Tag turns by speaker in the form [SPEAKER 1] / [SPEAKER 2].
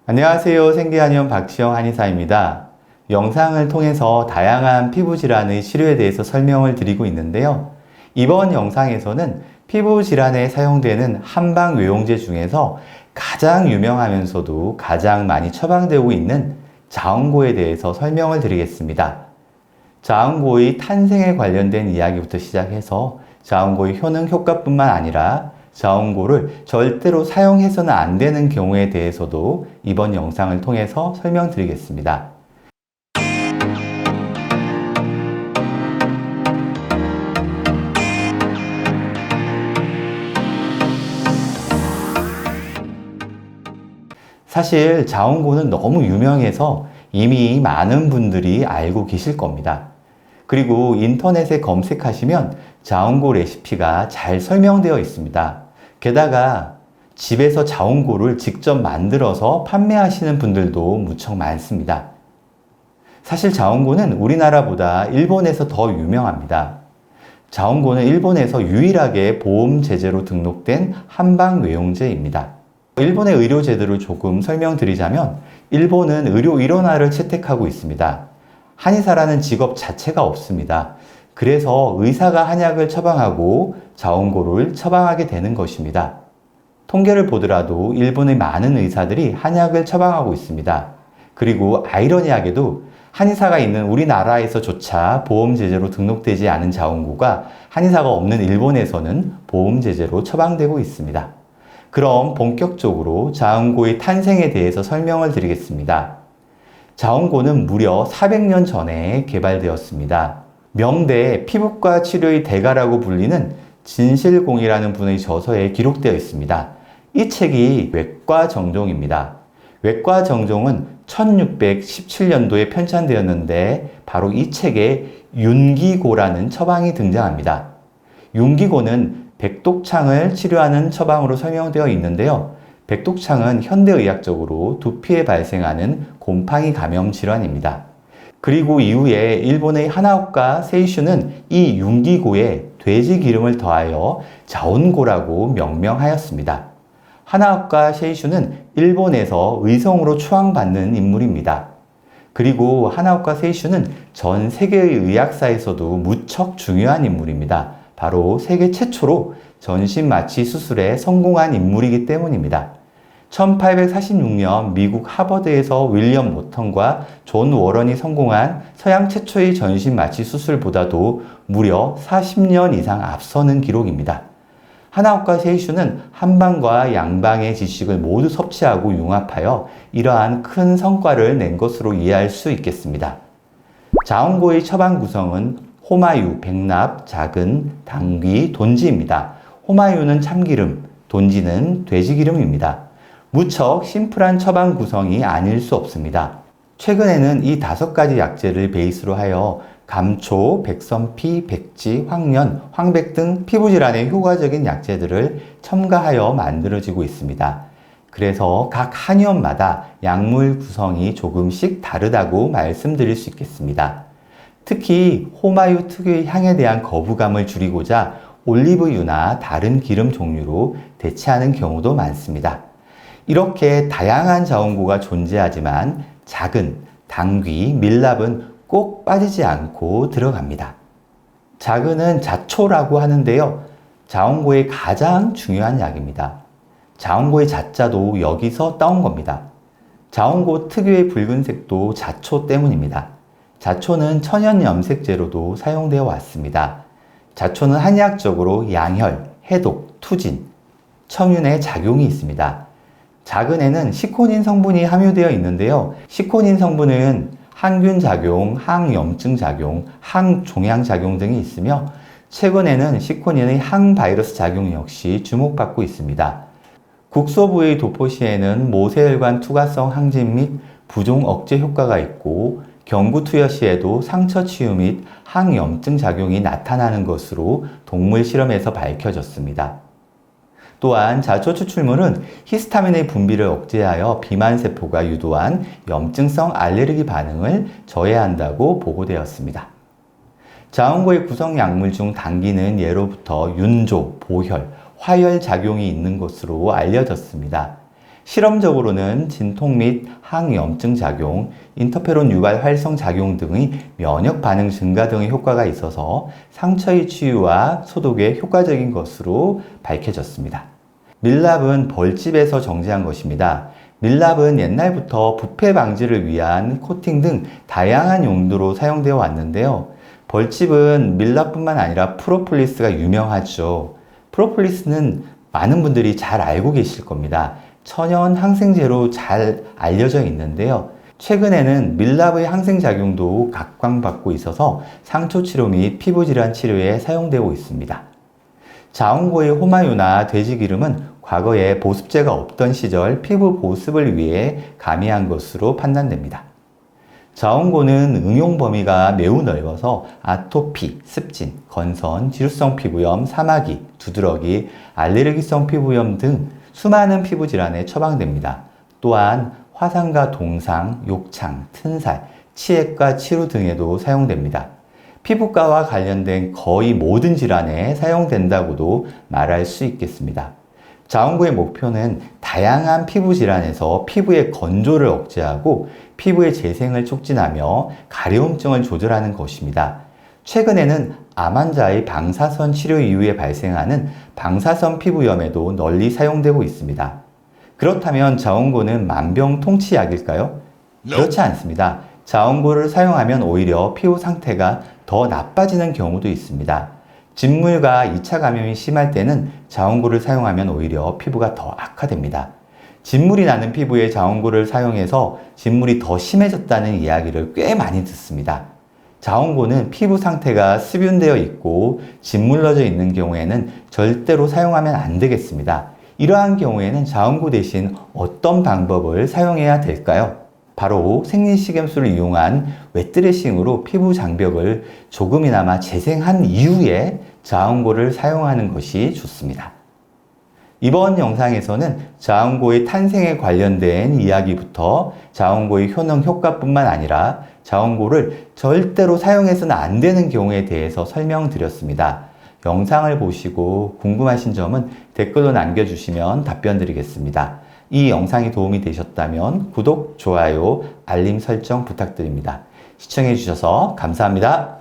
[SPEAKER 1] 안녕하세요. 생기한의원 박지영 한의사입니다. 영상을 통해서 다양한 피부질환의 치료에 대해서 설명을 드리고 있는데요. 이번 영상에서는 피부질환에 사용되는 한방외용제 중에서 가장 유명하면서도 가장 많이 처방되고 있는 자운고에 대해서 설명을 드리겠습니다. 자운고의 탄생에 관련된 이야기부터 시작해서 자운고의 효능, 효과뿐만 아니라 자운고를 절대로 사용해서는 안 되는 경우에 대해서도 이번 영상을 통해서 설명드리겠습니다. 사실 자운고는 너무 유명해서 이미 많은 분들이 알고 계실 겁니다. 그리고 인터넷에 검색하시면 자운고 레시피가 잘 설명되어 있습니다. 게다가 집에서 자운고를 직접 만들어서 판매하시는 분들도 무척 많습니다. 사실 자운고는 우리나라보다 일본에서 더 유명합니다. 자운고는 일본에서 유일하게 보험 제재로 등록된 한방외용제입니다. 일본의 의료제도를 조금 설명드리자면 일본은 의료 일원화를 채택하고 있습니다. 한의사라는 직업 자체가 없습니다. 그래서 의사가 한약을 처방하고 자운고를 처방하게 되는 것입니다. 통계를 보더라도 일본의 많은 의사들이 한약을 처방하고 있습니다. 그리고 아이러니하게도 한의사가 있는 우리나라에서조차 보험 제재로 등록되지 않은 자운고가 한의사가 없는 일본에서는 보험 제재로 처방되고 있습니다. 그럼 본격적으로 자운고의 탄생에 대해서 설명을 드리겠습니다. 자운고는 무려 400년 전에 개발되었습니다. 명대 피부과 치료의 대가라고 불리는 진실공이라는 분의 저서에 기록되어 있습니다. 이 책이 외과정종입니다. 외과정종은 1617년도에 편찬되었는데 바로 이 책에 윤기고라는 처방이 등장합니다. 윤기고는 백독창을 치료하는 처방으로 설명되어 있는데요. 백독창은 현대의학적으로 두피에 발생하는 곰팡이 감염 질환입니다. 그리고 이후에 일본의 하나오카 세이슈는 이 윤기고에 돼지 기름을 더하여 자운고라고 명명하였습니다. 하나오카 세이슈는 일본에서 의성으로 추앙받는 인물입니다. 그리고 하나오카 세이슈는 전 세계의 의학사에서도 무척 중요한 인물입니다. 바로 세계 최초로 전신마취 수술에 성공한 인물이기 때문입니다. 1846년 미국 하버드에서 윌리엄 모턴과 존 워런이 성공한 서양 최초의 전신마취 수술보다도 무려 40년 이상 앞서는 기록입니다. 하나오카 세이슈는 한방과 양방의 지식을 모두 섭취하고 융합하여 이러한 큰 성과를 낸 것으로 이해할 수 있겠습니다. 자운고의 처방 구성은 호마유, 백납, 자근, 당귀, 돈지입니다. 호마유는 참기름, 돈지는 돼지기름입니다. 무척 심플한 처방 구성이 아닐 수 없습니다. 최근에는 이 5가지 약재를 베이스로 하여 감초, 백선피, 백지, 황련, 황백 등 피부질환에 효과적인 약재들을 첨가하여 만들어지고 있습니다. 그래서 각 한의원마다 약물 구성이 조금씩 다르다고 말씀드릴 수 있겠습니다. 특히 호마유 특유의 향에 대한 거부감을 줄이고자 올리브유나 다른 기름 종류로 대체하는 경우도 많습니다. 이렇게 다양한 자운고가 존재하지만 자근, 당귀, 밀랍은 꼭 빠지지 않고 들어갑니다. 자근은 자초라고 하는데요. 자운고의 가장 중요한 약입니다. 자운고의 자자도 여기서 따온 겁니다. 자운고 특유의 붉은색도 자초 때문입니다. 자초는 천연 염색제로도 사용되어 왔습니다. 자초는 한의학적으로 양혈, 해독, 투진, 청윤의 작용이 있습니다. 자근에는 시코닌 성분이 함유되어 있는데요. 시코닌 성분은 항균 작용, 항염증 작용, 항종양 작용 등이 있으며 최근에는 시코닌의 항바이러스 작용 역시 주목받고 있습니다. 국소 부위 도포 시에는 모세혈관 투과성 항진 및 부종 억제 효과가 있고 경구 투여 시에도 상처 치유 및 항염증 작용이 나타나는 것으로 동물 실험에서 밝혀졌습니다. 또한 자초 추출물은 히스타민의 분비를 억제하여 비만세포가 유도한 염증성 알레르기 반응을 저해한다고 보고되었습니다. 자운고의 구성 약물 중 당귀는 예로부터 윤조, 보혈, 화열 작용이 있는 것으로 알려졌습니다. 실험적으로는 진통 및 항염증 작용, 인터페론 유발 활성 작용 등의 면역 반응 증가 등의 효과가 있어서 상처의 치유와 소독에 효과적인 것으로 밝혀졌습니다. 밀랍은 벌집에서 정제한 것입니다. 밀랍은 옛날부터 부패 방지를 위한 코팅 등 다양한 용도로 사용되어 왔는데요. 벌집은 밀랍뿐만 아니라 프로폴리스가 유명하죠. 프로폴리스는 많은 분들이 잘 알고 계실 겁니다. 천연 항생제로 잘 알려져 있는데요. 최근에는 밀랍의 항생작용도 각광받고 있어서 상처 치료 및 피부질환 치료에 사용되고 있습니다. 자원고의 호마유나 돼지기름은 과거에 보습제가 없던 시절 피부 보습을 위해 가미한 것으로 판단됩니다. 자원고는 응용 범위가 매우 넓어서 아토피, 습진, 건선, 지루성 피부염, 사마귀, 두드러기, 알레르기성 피부염 등 수많은 피부 질환에 처방됩니다. 또한 화상과 동상, 욕창, 튼살, 치액과 치루 등에도 사용됩니다. 피부과와 관련된 거의 모든 질환에 사용된다고도 말할 수 있겠습니다. 자원고의 목표는 다양한 피부 질환에서 피부의 건조를 억제하고 피부의 재생을 촉진하며 가려움증을 조절하는 것입니다. 최근에는 암 환자의 방사선 치료 이후에 발생하는 방사선 피부염에도 널리 사용되고 있습니다. 그렇다면 자원고는 만병통치약일까요? 그렇지 않습니다. 자원고를 사용하면 오히려 피부 상태가 더 나빠지는 경우도 있습니다. 진물과 2차 감염이 심할 때는 자원고를 사용하면 오히려 피부가 더 악화됩니다. 진물이 나는 피부에 자원고를 사용해서 진물이 더 심해졌다는 이야기를 꽤 많이 듣습니다. 자원고는 피부 상태가 수변되어 있고 짓물러져 있는 경우에는 절대로 사용하면 안 되겠습니다. 이러한 경우에는 자원고 대신 어떤 방법을 사용해야 될까요? 바로 생리식염수를 이용한 웻드레싱으로 피부 장벽을 조금이나마 재생한 이후에 자원고를 사용하는 것이 좋습니다. 이번 영상에서는 자원고의 탄생에 관련된 이야기부터 자원고의 효능 효과뿐만 아니라 자원고를 절대로 사용해서는 안 되는 경우에 대해서 설명드렸습니다. 영상을 보시고 궁금하신 점은 댓글로 남겨주시면 답변 드리겠습니다. 이 영상이 도움이 되셨다면 구독, 좋아요, 알림 설정 부탁드립니다. 시청해주셔서 감사합니다.